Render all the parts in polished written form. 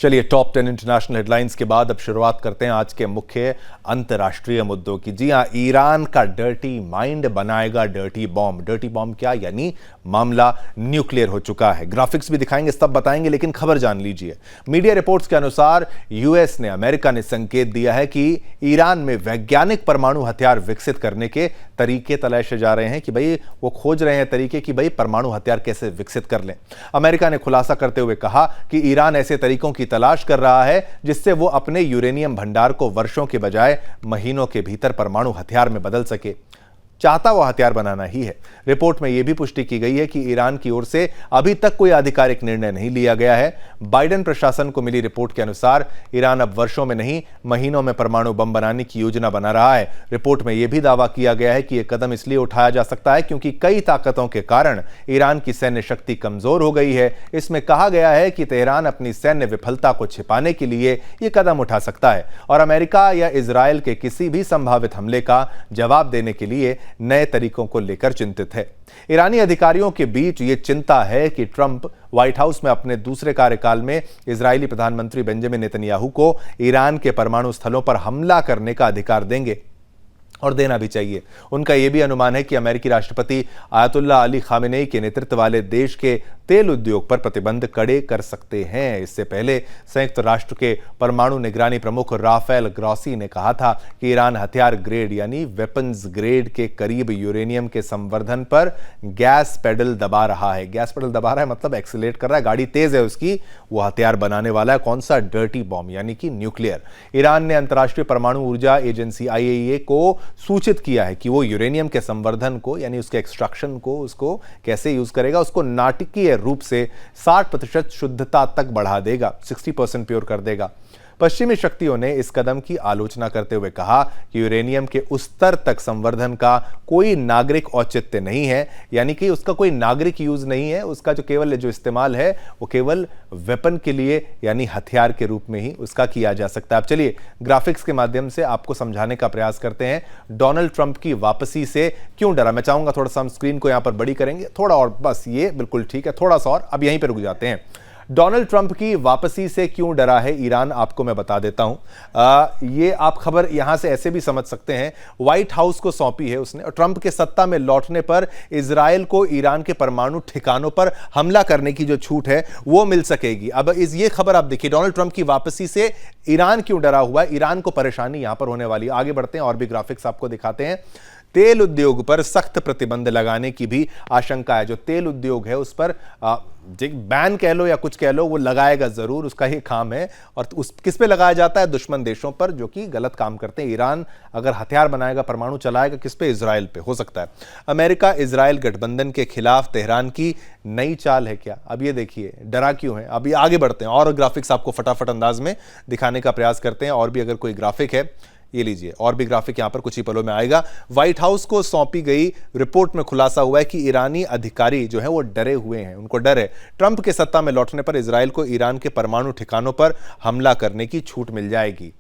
चलिए, top 10 international headlines के बाद अब शुरुआत करते हैं आज के मुख्य अंतर्राष्ट्रीय मुद्दों की। जी हां, ईरान का डर्टी माइंड बनाएगा डर्टी बॉम्ब। डर्टी बॉम्ब क्या, यानी मामला न्यूक्लियर हो चुका है। ग्राफिक्स भी दिखाएंगे, सब बताएंगे, लेकिन खबर जान लीजिए। मीडिया रिपोर्ट्स के अनुसार यूएस ने, अमेरिका ने संकेत दिया है कि ईरान में वैज्ञानिक परमाणु हथियार विकसित करने के तरीके तलाशे जा रहे हैं, कि भाई वो खोज रहे हैं तरीके कि भाई परमाणु हथियार कैसे विकसित कर लें। अमेरिका ने खुलासा करते हुए कहा कि ईरान ऐसे तरीकों की तलाश कर रहा है जिससे वो अपने यूरेनियम भंडार को वर्षों के बजाय महीनों के भीतर परमाणु हथियार में बदल सके। चाहता वो हथियार बनाना ही है। रिपोर्ट में यह भी पुष्टि की गई है कि ईरान की ओर से अभी तक कोई आधिकारिक निर्णय नहीं लिया गया है। बाइडेन प्रशासन को मिली रिपोर्ट के अनुसार ईरान अब वर्षों में नहीं, महीनों में परमाणु बम बनाने की योजना बना रहा है। रिपोर्ट में यह भी दावा किया गया है कि यह कदम इसलिए उठाया जा सकता है क्योंकि कई ताकतों के कारण ईरान की सैन्य शक्ति कमजोर हो गई है। इसमें कहा गया है कि तेहरान अपनी सैन्य विफलता को छिपाने के लिए यह कदम उठा सकता है और अमेरिका या इजरायल के किसी भी संभावित हमले का जवाब देने के लिए नए तरीकों को लेकर चिंतित है। ईरानी अधिकारियों के बीच यह चिंता है कि ट्रंप व्हाइट हाउस में अपने दूसरे कार्यकाल में इजरायली प्रधानमंत्री बेंजामिन नेतन्याहू को ईरान के परमाणु स्थलों पर हमला करने का अधिकार देंगे, और देना भी चाहिए। उनका यह भी अनुमान है कि अमेरिकी राष्ट्रपति आयतुल्लाह अली खामेनेई के नेतृत्व वाले देश के तेल उद्योग पर प्रतिबंध कड़े कर सकते हैं। इससे पहले संयुक्त राष्ट्र के परमाणु निगरानी प्रमुख राफेल ग्रॉसी ने कहा था कि ईरान हथियार ग्रेड यानी वेपन्स ग्रेड के करीब यूरेनियम के संवर्धन पर गैस पेडल दबा रहा है। गैस पेडल दबा रहा है मतलब एक्सीलरेट कर रहा है, गाड़ी तेज है उसकी। वो हथियार बनाने वाला है कौन सा? डर्टी बॉम्ब, यानी कि न्यूक्लियर। ईरान ने अंतर्राष्ट्रीय परमाणु ऊर्जा एजेंसी IAEA को सूचित किया है कि वो यूरेनियम के संवर्धन को, यानी उसके एक्सट्रैक्शन को, उसको कैसे यूज करेगा, उसको नाटकीय रूप से 60% शुद्धता तक बढ़ा देगा, 60% प्योर कर देगा। पश्चिमी शक्तियों ने इस कदम की आलोचना करते हुए कहा कि यूरेनियम के उस स्तर तक संवर्धन का कोई नागरिक औचित्य नहीं है, यानी कि उसका कोई नागरिक यूज नहीं है। उसका जो केवल जो इस्तेमाल है वो केवल वेपन के लिए, यानी हथियार के रूप में ही उसका किया जा सकता है। अब चलिए ग्राफिक्स के माध्यम से आपको समझाने का प्रयास करते हैं डोनाल्ड ट्रंप की वापसी से क्यों डरा। मैं चाहूंगा थोड़ा सा हम स्क्रीन को यहां पर बड़ी करेंगे, थोड़ा और, बस ये बिल्कुल ठीक है, थोड़ा सा और, अब यहीं पर रुक जाते हैं। डोनाल्ड ट्रंप की वापसी से क्यों डरा है ईरान, आपको मैं बता देता हूं। ये आप खबर यहां से ऐसे भी समझ सकते हैं, व्हाइट हाउस को सौंपी है उसने, और ट्रंप के सत्ता में लौटने पर इजरायल को ईरान के परमाणु ठिकानों पर हमला करने की जो छूट है वो मिल सकेगी। अब ये खबर आप देखिए, डोनाल्ड ट्रंप की वापसी से ईरान क्यों डरा हुआ है, ईरान को परेशानी यहां पर होने वाली है। आगे बढ़ते हैं और भी ग्राफिक्स आपको दिखाते हैं। तेल उद्योग पर सख्त प्रतिबंध लगाने की भी आशंका है। जो तेल उद्योग है उस पर बैन कह लो या कुछ कह लो, वो लगाएगा जरूर, उसका ही काम है। और उस किस पे लगाया जाता है? दुश्मन देशों पर जो कि गलत काम करते हैं। ईरान अगर हथियार बनाएगा, परमाणु चलाएगा, किस पे? इजराइल पे हो सकता है। अमेरिका इजराइल गठबंधन के खिलाफ तेहरान की नई चाल है क्या? अब ये देखिए डरा क्यों है। अभी आगे बढ़ते हैं और ग्राफिक्स आपको फटाफट अंदाज में दिखाने का प्रयास करते हैं। और भी अगर कोई ग्राफिक है, ये लीजिए, और भी ग्राफिक यहां पर कुछ ही पलों में आएगा। व्हाइट हाउस को सौंपी गई रिपोर्ट में खुलासा हुआ है कि ईरानी अधिकारी जो है वो डरे हुए हैं, उनको डर है ट्रंप के सत्ता में लौटने पर इजराइल को ईरान के परमाणु ठिकानों पर हमला करने की छूट मिल जाएगी।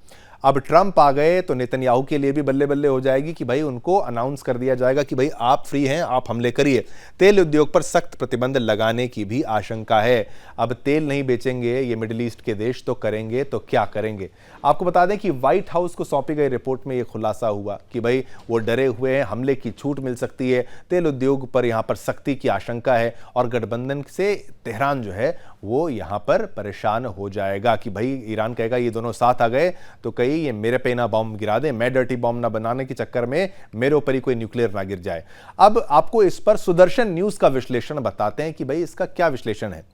अब ट्रंप आ गए तो नेतन्याहू के लिए भी बल्ले बल्ले हो जाएगी कि भाई उनको अनाउंस कर दिया जाएगा कि भाई आप फ्री हैं, आप हमले करिए। तेल उद्योग पर सख्त प्रतिबंध लगाने की भी आशंका है। अब तेल नहीं बेचेंगे ये मिडिल ईस्ट के देश तो करेंगे तो क्या करेंगे? आपको बता दें कि व्हाइट हाउस को सौंपी गई रिपोर्ट में यह खुलासा हुआ कि भाई वो डरे हुए हैं, हमले की छूट मिल सकती है, तेल उद्योग पर यहां पर सख्ती की आशंका है और गठबंधन से तेहरान जो है वो यहां पर परेशान हो जाएगा कि भाई ईरान कहेगा ये दोनों साथ आ गए तो कहीं ये मेरे पे ना बॉम्ब गिरा दे, मैं डर्टी बॉम्ब ना बनाने के चक्कर में मेरे ऊपर ही कोई न्यूक्लियर ना गिर जाए। अब आपको इस पर सुदर्शन न्यूज का विश्लेषण बताते हैं कि भाई इसका क्या विश्लेषण है।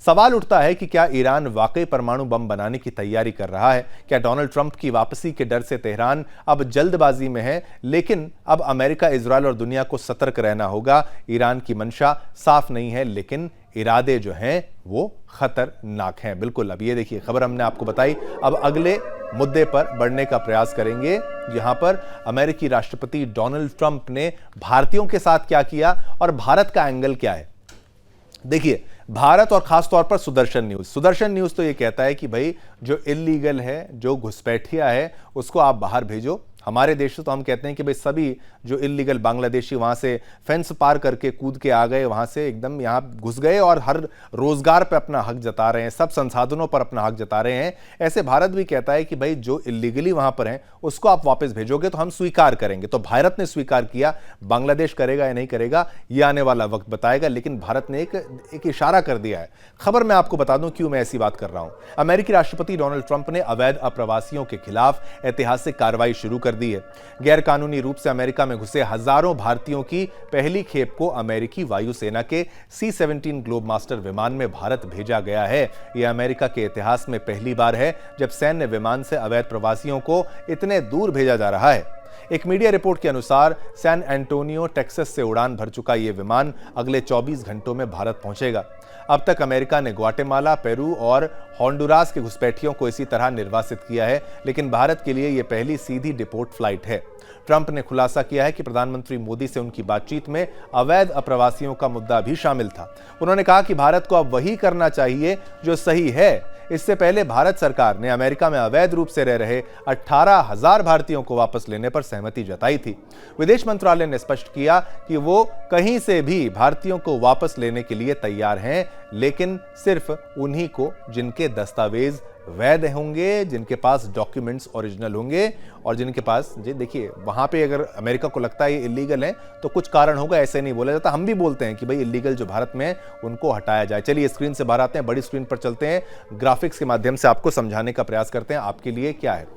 सवाल उठता है कि क्या ईरान वाकई परमाणु बम बनाने की तैयारी कर रहा है? क्या डोनाल्ड ट्रंप की वापसी के डर से तेहरान अब जल्दबाजी में है? लेकिन अब अमेरिका, इजरायल और दुनिया को सतर्क रहना होगा। ईरान की मंशा साफ नहीं है, लेकिन इरादे जो हैं वो खतरनाक हैं। बिल्कुल, अब ये देखिए खबर हमने आपको बताई। अब अगले मुद्दे पर बढ़ने का प्रयास करेंगे, जहां पर अमेरिकी राष्ट्रपति डोनाल्ड ट्रंप ने भारतीयों के साथ क्या किया और भारत का एंगल क्या है। देखिए, भारत और खासतौर पर सुदर्शन न्यूज तो ये कहता है कि भाई जो इलीगल है, जो घुसपैठिया है, उसको आप बाहर भेजो हमारे देश से तो हम कहते हैं कि भाई सभी जो इल्लीगल बांग्लादेशी वहां से फेंस पार करके कूद के आ गए, वहां से एकदम यहां घुस गए और हर रोजगार पे अपना हक जता रहे हैं, सब संसाधनों पर अपना हक जता रहे हैं। ऐसे भारत भी कहता है कि भाई जो इल्लीगली वहां पर हैं उसको आप वापस भेजोगे तो हम स्वीकार करेंगे। तो भारत ने स्वीकार किया, बांग्लादेश करेगा या नहीं करेगा यह आने वाला वक्त बताएगा, लेकिन भारत ने एक इशारा कर दिया है। खबर मैं आपको बता दूं क्यों मैं ऐसी बात कर रहा हूं। अमेरिकी राष्ट्रपति डोनाल्ड ट्रंप ने अवैध अप्रवासियों के खिलाफ ऐतिहासिक कार्रवाई शुरू कर दी है। गैर कानूनी रूप से अमेरिका में घुसे हजारों भारतीयों की पहली खेप को अमेरिकी वायुसेना के C-17 ग्लोबमास्टर विमान में भारत भेजा गया है। यह अमेरिका के इतिहास में पहली बार है जब सैन्य विमान से अवैध प्रवासियों को इतने दूर भेजा जा रहा है। एक मीडिया रिपोर्ट के अनुसार सैन एंटोनियो टेक्सास से उड़ान भर चुका यह विमान अगले 24 घंटों में भारत पहुंचेगा। अब तक अमेरिका ने ग्वाटेमाला, पेरू और होंडुरास के घुसपैठियों को इसी तरह निर्वासित किया है, लेकिन भारत के लिए यह पहली सीधी डिपोर्ट फ्लाइट है। ट्रंप ने खुलासा किया है कि प्रधानमंत्री मोदी से उनकी बातचीत में अवैध अप्रवासियों का मुद्दा भी शामिल था। उन्होंने कहा कि भारत को अब वही करना चाहिए जो सही है। इससे पहले भारत सरकार ने अमेरिका में अवैध रूप से रह रहे 18,000 भारतीयों को वापस लेने पर सहमति जताई थी। विदेश मंत्रालय ने स्पष्ट किया कि वो कहीं से भी भारतीयों को वापस लेने के लिए तैयार हैं, लेकिन सिर्फ उन्हीं को जिनके दस्तावेज वैध होंगे, जिनके पास डॉक्यूमेंट्स ओरिजिनल होंगे और जिनके पास जी देखिए वहां पे अगर अमेरिका को लगता है ये इलीगल है तो कुछ कारण होगा, ऐसे नहीं बोला जाता। हम भी बोलते हैं कि भाई इलीगल जो भारत में है उनको हटाया जाए। चलिए स्क्रीन से बाहर आते हैं, बड़ी स्क्रीन पर चलते हैं, ग्राफिक्स के माध्यम से आपको समझाने का प्रयास करते हैं आपके लिए क्या है।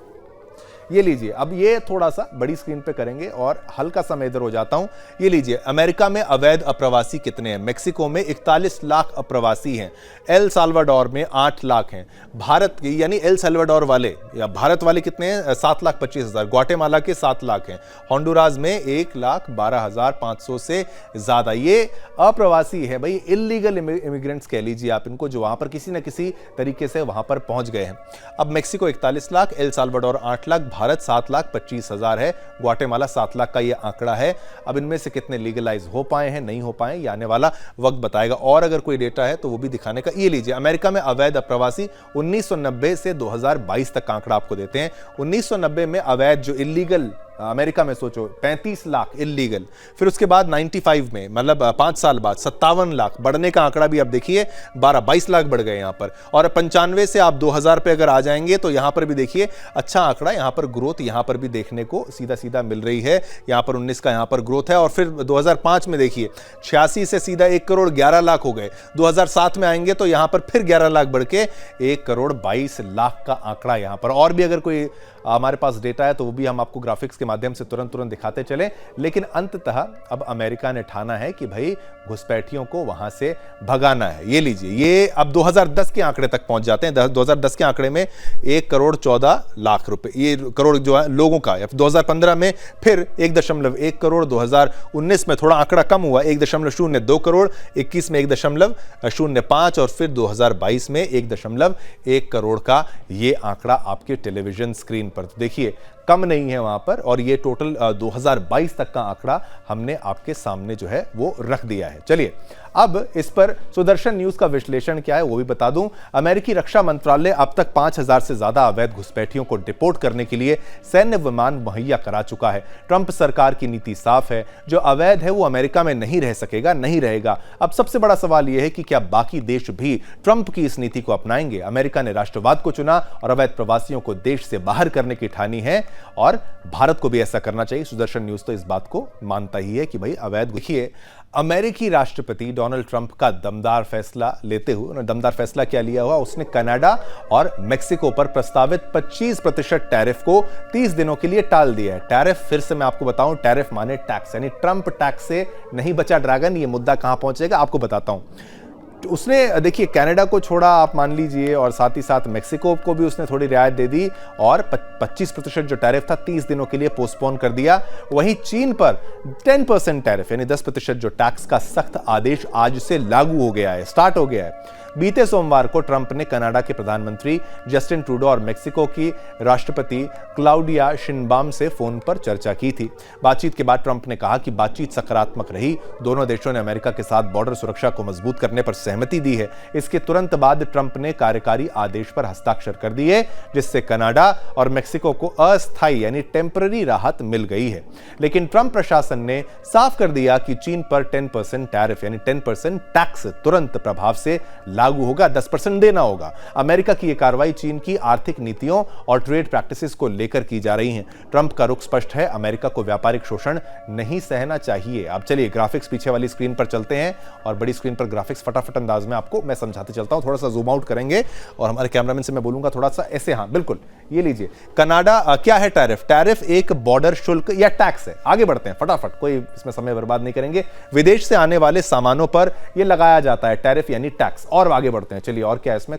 ये लीजिए, अब ये थोड़ा सा बड़ी स्क्रीन पे करेंगे और हल्का सा मैं इधर हो जाता हूं। ये लीजिए, अमेरिका में अवैध अप्रवासी कितने हैं। मेक्सिको में 41 लाख अप्रवासी हैं, एल साल्वाडोर में 8 लाख हैं। भारत की यानी एल साल्वाडोर वाले या भारत वाले कितने हैं, 7,25,000। ग्वाटेमाला के 7 लाख हैं। होंडुरास में 1,12,500 से ज्यादा ये अप्रवासी है, भाई इलीगल इमिग्रेंट्स कह लीजिए आप इनको, जो वहां पर किसी न किसी तरीके से वहां पर पहुंच गए हैं। अब Mexico 41 lakh, El Salvador 8 lakh, Bharat 7,25,000 है, ग्वाटेमाला 7 लाख का ये आंकड़ा है। अब इनमें से कितने लीगलाइज हो पाए हैं, नहीं हो पाए, ये आने वाला वक्त बताएगा। और अगर कोई डेटा है तो वो भी दिखाने का। ये लीजिए, अमेरिका में अवैध अप्रवासी 1990 से 2022 तक का आंकड़ा आपको देते हैं। 1990 में अवैध जो इलीगल अमेरिका में सोचो 35 लाख इलीगल, फिर उसके बाद 95 में मतलब 5 साल बाद 57 लाख, बढ़ने का आंकड़ा भी अब देखिए 12-22 लाख बढ़ गए यहां पर। और 95 से आप 2000 पे अगर आ जाएंगे तो यहां पर भी देखिए अच्छा आंकड़ा, यहां पर ग्रोथ यहां पर भी देखने को सीधा सीधा मिल रही है। यहां पर 19 का यहां पर ग्रोथ है। और फिर 2005 में देखिए 86 से सीधा 1 करोड़ 11 लाख हो गए। 2007 में आएंगे तो यहां पर फिर 11 लाख बढ़ के 1 करोड़ 22 लाख का आंकड़ा यहां पर। और भी अगर कोई हमारे पास डेटा है तो वो भी हम आपको ग्राफिक्स के माध्यम से तुरंत दिखाते चले। लेकिन अंततः अब अमेरिका ने ठाना है कि भाई घुसपैठियों को वहां से भगाना है। ये लीजिए, ये अब 2010 के आंकड़े तक पहुंच जाते हैं। 2010 के आंकड़े में 1 करोड़ 14 लाख रुपए, ये करोड़ जो है लोगों का। 2015 में फिर 1.1 करोड़, 2019 में थोड़ा आंकड़ा कम हुआ 1.02 करोड़, 21 में 1.05 और फिर 2022 में 1.1 करोड़ का ये आंकड़ा आपके टेलीविजन स्क्रीन पर। तो देखिए कम नहीं है वहां पर। और ये टोटल 2022 तक का आंकड़ा हमने आपके सामने जो है वो रख दिया है। चलिए अब इस पर सुदर्शन न्यूज का विश्लेषण क्या है वो भी बता दूं। अमेरिकी रक्षा मंत्रालय अब तक 5,000 से ज्यादा अवैध घुसपैठियों को डिपोर्ट करने के लिए सैन्य विमान मुहैया करा चुका है। ट्रंप सरकार की नीति साफ है, जो अवैध है वो अमेरिका में नहीं रह सकेगा, नहीं रहेगा। अब सबसे बड़ा सवाल यह है कि क्या बाकी देश भी ट्रंप की इस नीति को अपनाएंगे। अमेरिका ने राष्ट्रवाद को चुना और अवैध प्रवासियों को देश से बाहर करने की ठानी है और भारत को भी ऐसा करना चाहिए। सुदर्शन न्यूज तो इस बात को मानता ही है कि भाई अवैध। देखिए, अमेरिकी राष्ट्रपति डोनाल्ड ट्रंप का दमदार फैसला लेते हुए, दमदार फैसला क्या लिया हुआ, उसने कनाडा और मेक्सिको पर प्रस्तावित 25% टैरिफ को 30 दिनों के लिए टाल दिया है। टैरिफ फिर से मैं आपको बताऊं, टैरिफ माने टैक्स, यानी ट्रंप टैक्स से नहीं बचा ड्रैगन। ये मुद्दा कहां पहुंचेगा आपको बताता हूं। उसने देखिए कनाडा को छोड़ा आप मान लीजिए, और साथ ही साथ मेक्सिको को भी उसने थोड़ी रियायत दे दी और 25% जो टैरिफ था 30 दिनों के लिए पोस्टपोन कर दिया। वहीं चीन पर 10% टैरिफ यानी 10% जो टैक्स का सख्त आदेश आज से लागू हो गया है, स्टार्ट हो गया है। बीते सोमवार को ट्रंप ने कनाडा के प्रधानमंत्री जस्टिन ट्रूडो और मेक्सिको की राष्ट्रपति क्लाउडिया शिनबाम से फोन पर चर्चा की थी। बातचीत के बाद ट्रंप ने कहा कि बातचीत सकारात्मक रही। दोनों देशों ने अमेरिका के साथ बॉर्डर सुरक्षा को मजबूत करने पर सहमति दी है। इसके तुरंत बाद ट्रंप ने कार्यकारी आदेश पर हस्ताक्षर कर दिए, जिससे कनाडा और मेक्सिको को अस्थायी यानी टेम्पररी राहत मिल गई है। लेकिन ट्रंप प्रशासन ने साफ कर दिया कि चीन पर 10% टैरिफ यानी 10% टैक्स तुरंत प्रभाव से लागू होगा, 10% देना होगा। अमेरिका की यह कार्रवाई चीन की आर्थिक नीतियों और ट्रेड प्रैक्टिसेस को लेकर की जा रही है। ट्रंप का रुख स्पष्ट है, अमेरिका को व्यापारिक शोषण नहीं सहना चाहिए। अब चलिए ग्राफिक्स पीछे वाली स्क्रीन पर चलते हैं और बड़ी स्क्रीन पर ग्राफिक्स फटाफट अंदाज में आपको मैं समझाते चलता हूं। थोड़ा सा जूम आउट करेंगे और हमारे कैमरामैन से मैं बोलूंगा थोड़ा सा ऐसे, हाँ बिल्कुल ये लीजिए। कनाडा क्या है टैरिफ? टैरिफ एक बॉर्डर शुल्क या टैक्स है। आगे बढ़ते हैं फटाफट, कोई इसमें समय बर्बाद नहीं करेंगे। विदेश से आने वाले सामानों पर यह लगाया जाता है टैरिफ यानी टैक्स। और आगे बढ़ते हैं, चलिए और क्या है इसमें,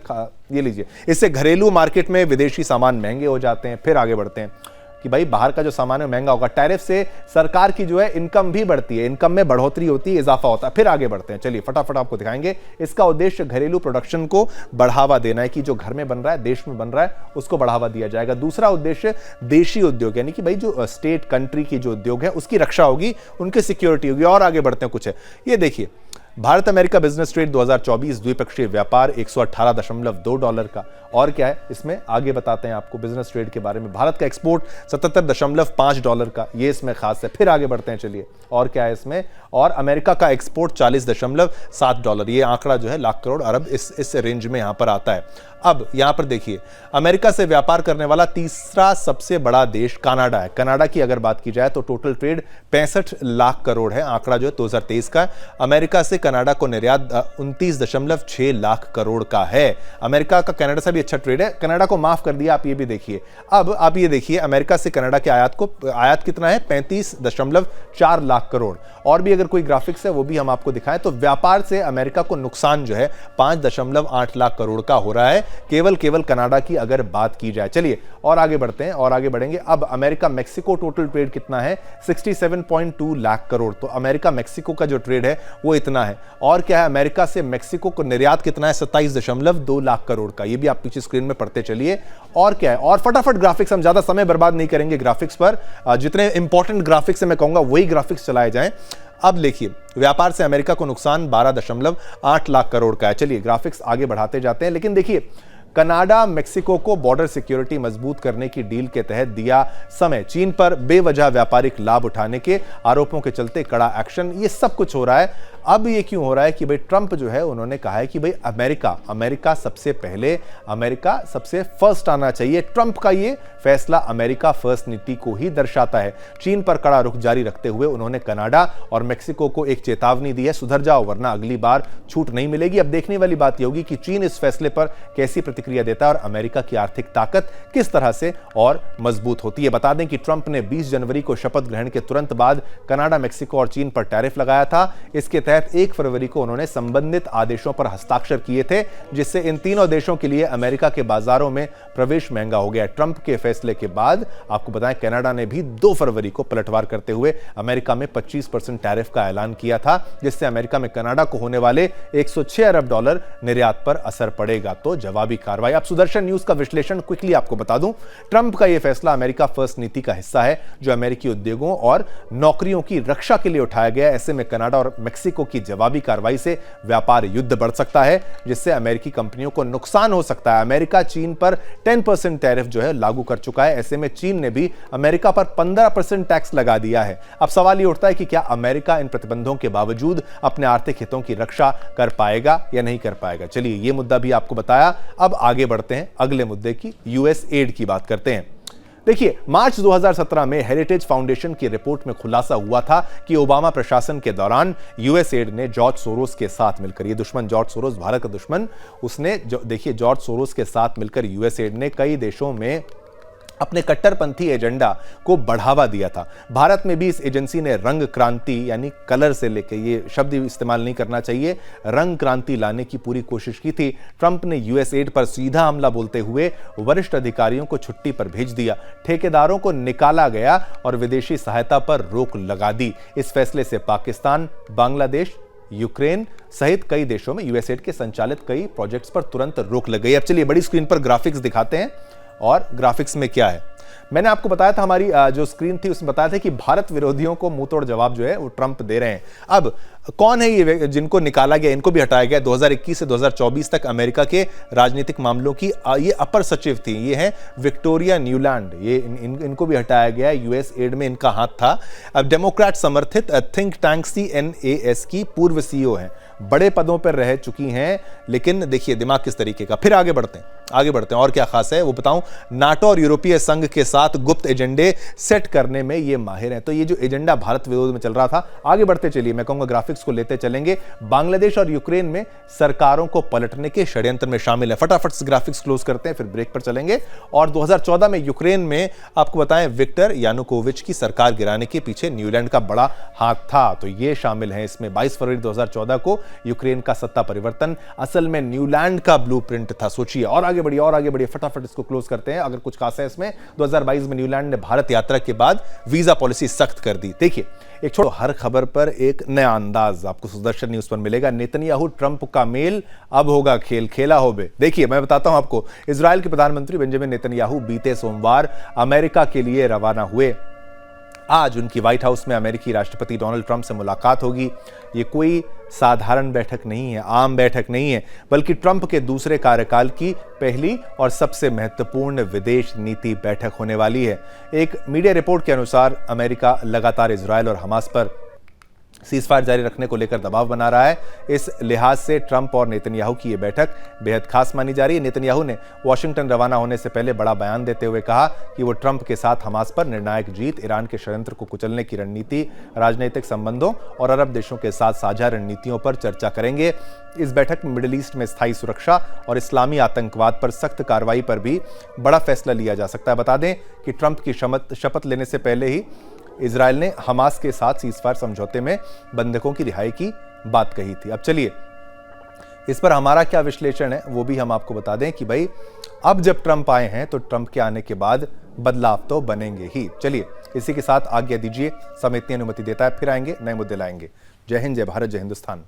ये लीजिए। इससे घरेलू मार्केट में विदेशी सामान महंगे हो जाते हैं। फिर आगे बढ़ते हैं कि भाई बाहर का जो सामान है महंगा होगा। टैरिफ से सरकार की जो है इनकम भी बढ़ती है, इनकम में बढ़ोतरी होती है, इजाफा होता है। फिर आगे बढ़ते हैं, चलिए फटाफट आपको दिखाएंगे। इसका उद्देश्य घरेलू प्रोडक्शन को बढ़ावा देना है कि जो घर में बन रहा है, देश में बन रहा है, उसको बढ़ावा दिया जाएगा। दूसरा उद्देश्य देशी उद्योग यानी कि भाई जो स्टेट कंट्री की जो उद्योग है उसकी रक्षा होगी, उनकी सिक्योरिटी होगी। और आगे बढ़ते हैं, कुछ है ये देखिए। भारत अमेरिका बिजनेस ट्रेड 2024 द्विपक्षीय व्यापार $118.2 का। और क्या है इसमें आगे बताते हैं आपको बिजनेस ट्रेड के बारे में। भारत का एक्सपोर्ट $77.5 का, ये इसमें खास है। फिर आगे बढ़ते हैं, चलिए और क्या है इसमें। और अमेरिका का एक्सपोर्ट $40.7, ये आंकड़ा जो है लाख करोड़ अरब इस रेंज में यहां पर आता है। अब यहां पर देखिए, अमेरिका से व्यापार करने वाला तीसरा सबसे बड़ा देश कनाडा है। कनाडा की अगर बात की जाए तो टोटल ट्रेड 65 लाख करोड़ है, आंकड़ा जो है 2023 का। अमेरिका से कनाडा को निर्यात 29.6 लाख करोड़ का है। अमेरिका का कनाडा से भी अच्छा ट्रेड है, कनाडा को माफ कर दिया। आप ये भी देखिए, अब आप ये देखिए अमेरिका से कनाडा के आयात कितना है, 35.4 लाख करोड़। और भी अगर कोई ग्राफिक्स है वो भी हम आपको दिखाएं तो व्यापार से अमेरिका को नुकसान जो है 5.8 लाख करोड़ का हो रहा है, केवल कनाडा की अगर बात की जाए। चलिए और आगे बढ़ते हैं और आगे बढ़ेंगे। अब अमेरिका मेक्सिको टोटल ट्रेड कितना है, 67.2 लाख करोड़। तो अमेरिका मेक्सिको का जो ट्रेड है वो इतना है। और क्या है, अमेरिका से मेक्सिको को निर्यात कितना है, 27.2 लाख करोड़ का। ये भी आप पीछे स्क्रीन में पढ़ते चलिए। और क्या है, और फटाफट ग्राफिक्स, हम ज्यादा समय बर्बाद नहीं करेंगे ग्राफिक्स पर। जितने इंपॉर्टेंट ग्राफिक्स है मैं कहूंगा वही ग्राफिक्स चलाए जाएं। अब देखिए, व्यापार से अमेरिका को नुकसान 12.8 लाख करोड़ का है। चलिए ग्राफिक्स आगे बढ़ाते जाते हैं। लेकिन देखिए, कनाडा मेक्सिको को बॉर्डर सिक्योरिटी मजबूत करने की डील के तहत दिया समय, चीन पर बेवजह व्यापारिक लाभ उठाने के आरोपों के चलते कड़ा एक्शन, ये सब कुछ हो रहा है। अब ये क्यों हो रहा है कि भाई ट्रंप जो है उन्होंने कहा है कि भाई अमेरिका सबसे पहले, अमेरिका सबसे फर्स्ट आना चाहिए। ट्रंप का ये फैसला अमेरिका फर्स्ट नीति को ही दर्शाता है। चीन पर कड़ा रुख जारी रखते हुए उन्होंने कनाडा और मेक्सिको को एक चेतावनी दी है, सुधर जाओ वरना अगली बार छूट नहीं मिलेगी। अब देखने वाली बात यह होगी कि चीन इस फैसले पर कैसी प्रतिक्रिया देता है और अमेरिका की आर्थिक ताकत किस तरह से और मजबूत होती है। बता दें कि ट्रंप ने 20 जनवरी को शपथ ग्रहण के तुरंत बाद कनाडा, मेक्सिको और चीन पर टैरिफ लगाया था। इसके तहत 1 फरवरी को उन्होंने संबंधित आदेशों पर हस्ताक्षर किए थे, जिससे इन तीनों देशों के लिए अमेरिका के बाजारों में प्रवेश महंगा हो गया। ट्रंप के फैसले के बाद आपको बताएं कनाडा ने भी 2 फरवरी को पलटवार करते हुए अमेरिका में 25% टैरिफ का ऐलान किया था, जिससे अमेरिका में कनाडा को होने वाले $106 अरब निर्यात पर असर पड़ेगा। तो जवाबी कार्रवाई। अब सुदर्शन न्यूज का विश्लेषण क्विकली आपको बता दूं, ट्रंप का यह फैसला अमेरिका फर्स्ट नीति का हिस्सा है, जो अमेरिकी उद्योगों और नौकरियों की रक्षा के लिए उठाया गया। ऐसे में कनाडा और मेक्सिको की जवाबी कार्रवाई से व्यापार युद्ध बढ़ सकता है, जिससे अमेरिकी कंपनियों को नुकसान हो सकता है। अमेरिका चीन पर 10% टैरिफ जो है लागू कर चुका है। ऐसे में चीन ने भी अमेरिका पर 15% टैक्स लगा दिया है। अब सवाल यह उठता है कि क्या अमेरिका इन प्रतिबंधों के बावजूद अपने आर्थिक हितों की रक्षा कर पाएगा या नहीं कर पाएगा। चलिए यह मुद्दा भी आपको बताया। अब आगे बढ़ते हैं, अगले मुद्दे की यूएस एड की बात करते हैं। देखिए, मार्च 2017 में हेरिटेज फाउंडेशन की रिपोर्ट में खुलासा हुआ था कि ओबामा प्रशासन के दौरान यूएस एड ने जॉर्ज सोरोस के साथ मिलकर, ये दुश्मन जॉर्ज सोरोस, भारत का दुश्मन, उसने देखिए जॉर्ज सोरोस के साथ मिलकर यूएस एड ने कई देशों में अपने कट्टरपंथी एजेंडा को बढ़ावा दिया था। भारत में भी इस एजेंसी ने रंग क्रांति यानी कलर से लेकर, ये शब्द इस्तेमाल नहीं करना चाहिए, रंग क्रांति लाने की पूरी कोशिश की थी। ट्रंप ने यूएस एड पर सीधा हमला बोलते हुए वरिष्ठ अधिकारियों को छुट्टी पर भेज दिया, ठेकेदारों को निकाला गया और विदेशी सहायता पर रोक लगा दी। इस फैसले से पाकिस्तान, बांग्लादेश, यूक्रेन सहित कई देशों में यूएस एड के संचालित कई प्रोजेक्ट्स पर तुरंत रोक लग गई। अब चलिए बड़ी स्क्रीन पर ग्राफिक्स दिखाते हैं। और ग्राफिक्स में क्या है, मैंने आपको बताया था, हमारी जो स्क्रीन थी उसमें बताया था कि भारत विरोधियों को मुंह तोड़ जवाब जो है वो ट्रंप दे रहे हैं। अब कौन है ये जिनको निकाला गया, इनको भी हटाया गया? 2021 से 2024 तक अमेरिका के राजनीतिक मामलों की ये अपर सचिव थी, ये है विक्टोरिया न्यूलैंड, ये इनको भी हटाया गया। यूएस एड में इनका हाथ था। अब डेमोक्रेट समर्थित थिंक टैंक CNAS की पूर्व CEO हैं, बड़े पदों पर रह चुकी हैं। लेकिन देखिए दिमाग किस तरीके का। फिर आगे बढ़ते हैं और क्या खास है वो बताऊं। नाटो और यूरोपीय संघ के साथ गुप्त एजेंडे सेट करने में ये माहिर हैं। तो ये जो एजेंडा भारत विरोध में चल रहा था, आगे बढ़ते चलिए, मैं कहूंगा ग्राफिक्स को लेते चलेंगे। बांग्लादेश और यूक्रेन में सरकारों को पलटने के षड्यंत्र में शामिल है। फटाफट से ग्राफिक्स क्लोज करते हैं, फिर ब्रेक पर चलेंगे। और 2014 में यूक्रेन में आपको बताएं, विक्टर यानुकोविच की सरकार गिराने के पीछे न्यूलैंड का बड़ा हाथ था, तो ये शामिल है इसमें। 22 फरवरी 2014 को यूक्रेन का सत्ता परिवर्तन असल में न्यूलैंड का ब्लूप्रिंट था। सोचिए, और आगे बढ़िए, फटाफट इसको क्लोज करते हैं। अगर कुछ खास है इसमें, 2022 में न्यूलैंड ने भारत यात्रा के बाद वीजा पॉलिसी सख्त कर दी। देखिए, एक छोड़ो, हर खबर पर एक नया अंदाज आपको सुदर्शन न्यूज पर मिलेगा। नेतन्याहू ट्रंप का मेल अब होगा खेल खेला होबे। देखिए, मैं बताता हूं आपको, इजराइल के प्रधानमंत्री बेंजामिन नेतन्याहू बीते सोमवार अमेरिका के लिए रवाना हुए। आज उनकी व्हाइट हाउस में अमेरिकी राष्ट्रपति डोनाल्ड ट्रंप से मुलाकात होगी। ये कोई साधारण बैठक नहीं है, आम बैठक नहीं है, बल्कि ट्रंप के दूसरे कार्यकाल की पहली और सबसे महत्वपूर्ण विदेश नीति बैठक होने वाली है। एक मीडिया रिपोर्ट के अनुसार अमेरिका लगातार इजराइल और हमास पर सीजफायर जारी रखने को लेकर दबाव बना रहा है। इस लिहाज से ट्रंप और नेतन्याहू की यह बैठक बेहद खास मानी जा रही है। नेतन्याहू ने वॉशिंगटन रवाना होने से पहले बड़ा बयान देते हुए कहा कि वो ट्रंप के साथ हमास पर निर्णायक जीत, ईरान के षड्यंत्र को कुचलने की रणनीति, राजनीतिक संबंधों और अरब देशों के साथ साझा रणनीतियों पर चर्चा करेंगे। इस बैठक में मिडिल ईस्ट में स्थायी सुरक्षा और इस्लामी आतंकवाद पर सख्त कार्रवाई पर भी बड़ा फैसला लिया जा सकता है। बता दें कि ट्रंप की शपथ लेने से पहले ही इजराइल ने हमास के साथ सीजफायर समझौते में बंधकों की रिहाई की बात कही थी। अब चलिए, इस पर हमारा क्या विश्लेषण है वो भी हम आपको बता दें कि भाई अब जब ट्रंप आए हैं तो ट्रंप के आने के बाद बदलाव तो बनेंगे ही। चलिए, इसी के साथ आज्ञा दीजिए, समय इतनी अनुमति देता है, फिर आएंगे, नए मुद्दे लाएंगे। जय हिंद, जय भारत, जय हिंदुस्तान।